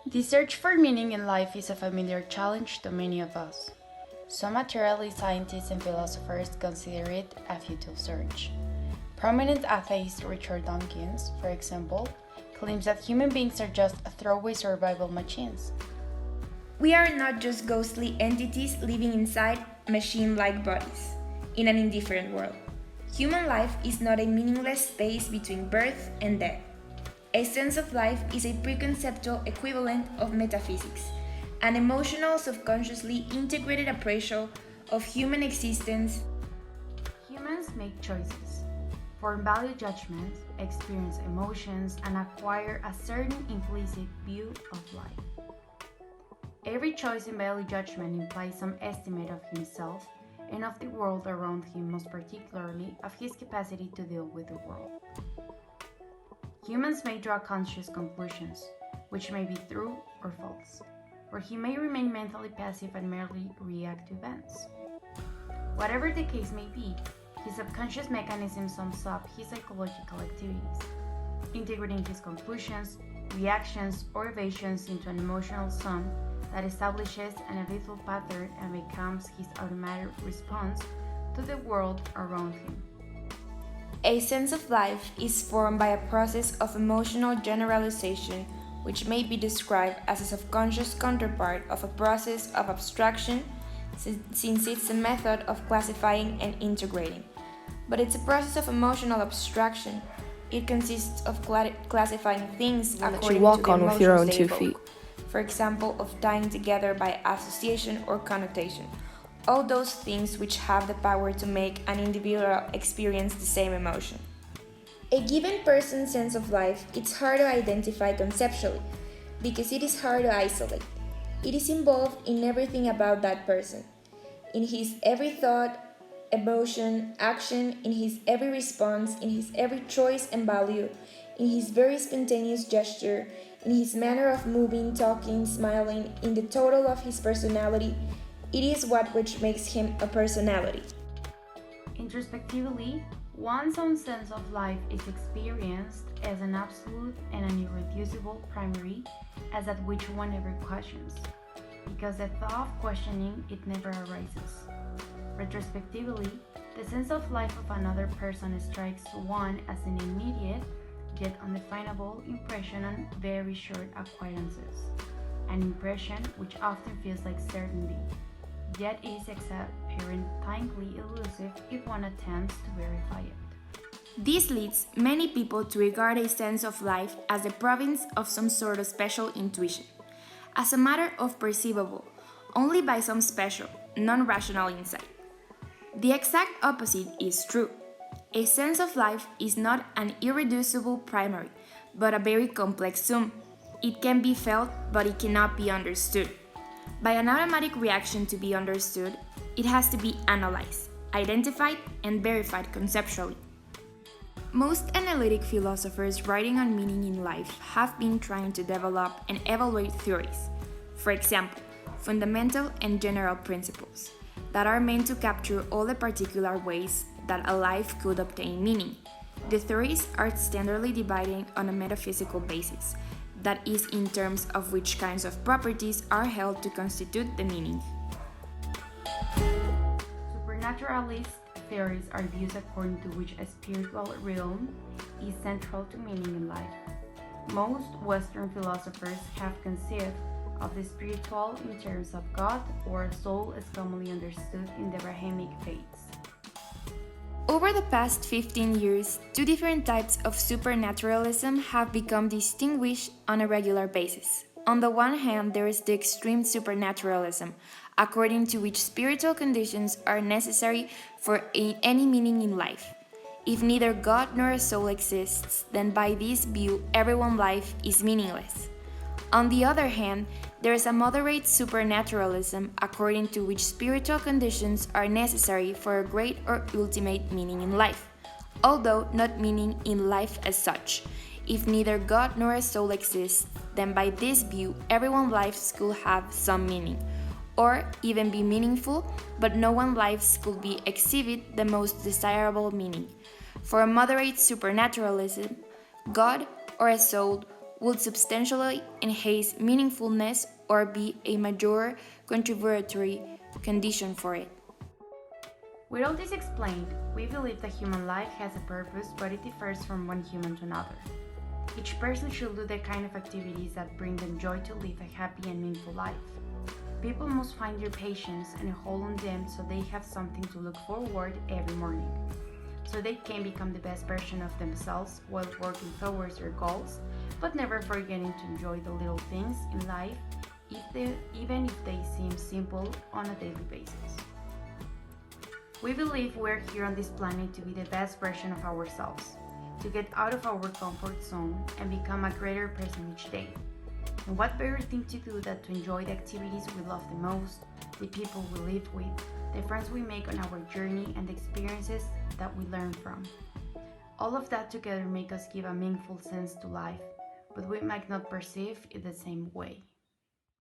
The search for meaning in life is a familiar challenge to many of us. Some materialist scientists and philosophers consider it a futile search. Prominent atheist Richard Dawkins, for example, claims that human beings are just throwaway survival machines. We are not just ghostly entities living inside machine like bodies, in an indifferent world. Human life is not a meaningless space between birth and death. A sense of life is a preconceptual equivalent of metaphysics, an emotional, subconsciously integrated appraisal of human existence. Humans make choices, form value judgments, experience emotions, and acquire a certain implicit view of life. Every choice and value judgment implies some estimate of himself and of the world around him, most particularly of his capacity to deal with the world. Humans may draw conscious conclusions, which may be true or false, or he may remain mentally passive and merely react to events. Whatever the case may be, his subconscious mechanism sums up his psychological activities, integrating his conclusions, reactions, or evasions into an emotional sum that establishes an habitual pattern and becomes his automatic response to the world around him. A sense of life is formed by a process of emotional generalization which may be described as a subconscious counterpart of a process of abstraction since it's a method of classifying and integrating. But it's a process of emotional abstraction. It consists of classifying things One that according you walk to the on with your emotions own they 2 feet. evoke. For example, of tying together by association or connotation. All those things which have the power to make an individual experience the same emotion. A given person's sense of life is hard to identify conceptually because it is hard to isolate. It is involved in everything about that person, in his every thought, emotion, action, in his every response, in his every choice and value, in his very spontaneous gesture, in his manner of moving, talking, smiling, in the total of his personality. It is what which makes him a personality. Introspectively, one's own sense of life is experienced as an absolute and an irreducible primary, as that which one never questions, because the thought of questioning it never arises. Retrospectively, the sense of life of another person strikes one as an immediate yet undefinable impression on very short acquaintances, an impression which often feels like certainty, yet is apparently elusive if one attempts to verify it. This leads many people to regard a sense of life as the province of some sort of special intuition, as a matter of perceivable only by some special, non-rational insight. The exact opposite is true. A sense of life is not an irreducible primary, but a very complex sum. It can be felt, but it cannot be understood. By an automatic reaction to be understood, it has to be analyzed, identified, and verified conceptually. Most analytic philosophers writing on meaning in life have been trying to develop and evaluate theories, for example, fundamental and general principles, that are meant to capture all the particular ways that a life could obtain meaning. The theories are standardly divided on a metaphysical basis, that is, in terms of which kinds of properties are held to constitute the meaning. Supernaturalist theories are views according to which a spiritual realm is central to meaning in life. Most Western philosophers have conceived of the spiritual in terms of God or a soul as commonly understood in the Abrahamic faiths. Over the past 15 years, two different types of supernaturalism have become distinguished on a regular basis. On the one hand, there is the extreme supernaturalism, according to which spiritual conditions are necessary for any meaning in life. If neither God nor a soul exists, then by this view, everyone's life is meaningless. On the other hand, there is a moderate supernaturalism according to which spiritual conditions are necessary for a great or ultimate meaning in life, although not meaning in life as such. If neither God nor a soul exists, then by this view, everyone's lives could have some meaning, or even be meaningful, but no one's lives could be exhibit the most desirable meaning. For a moderate supernaturalism, God or a soul would substantially enhance meaningfulness or be a major contributory condition for it. With all this explained, we believe that human life has a purpose, but it differs from one human to another. Each person should do the kind of activities that bring them joy to live a happy and meaningful life. People must find their patience and hold on them so they have something to look forward every morning, so they can become the best version of themselves while working towards their goals, but never forgetting to enjoy the little things in life, even if they seem simple on a daily basis. We believe we're here on this planet to be the best version of ourselves, to get out of our comfort zone and become a greater person each day. And what better thing to do than to enjoy the activities we love the most, the people we live with, the friends we make on our journey, and the experiences that we learn from. All of that together make us give a meaningful sense to life, but we might not perceive it the same way.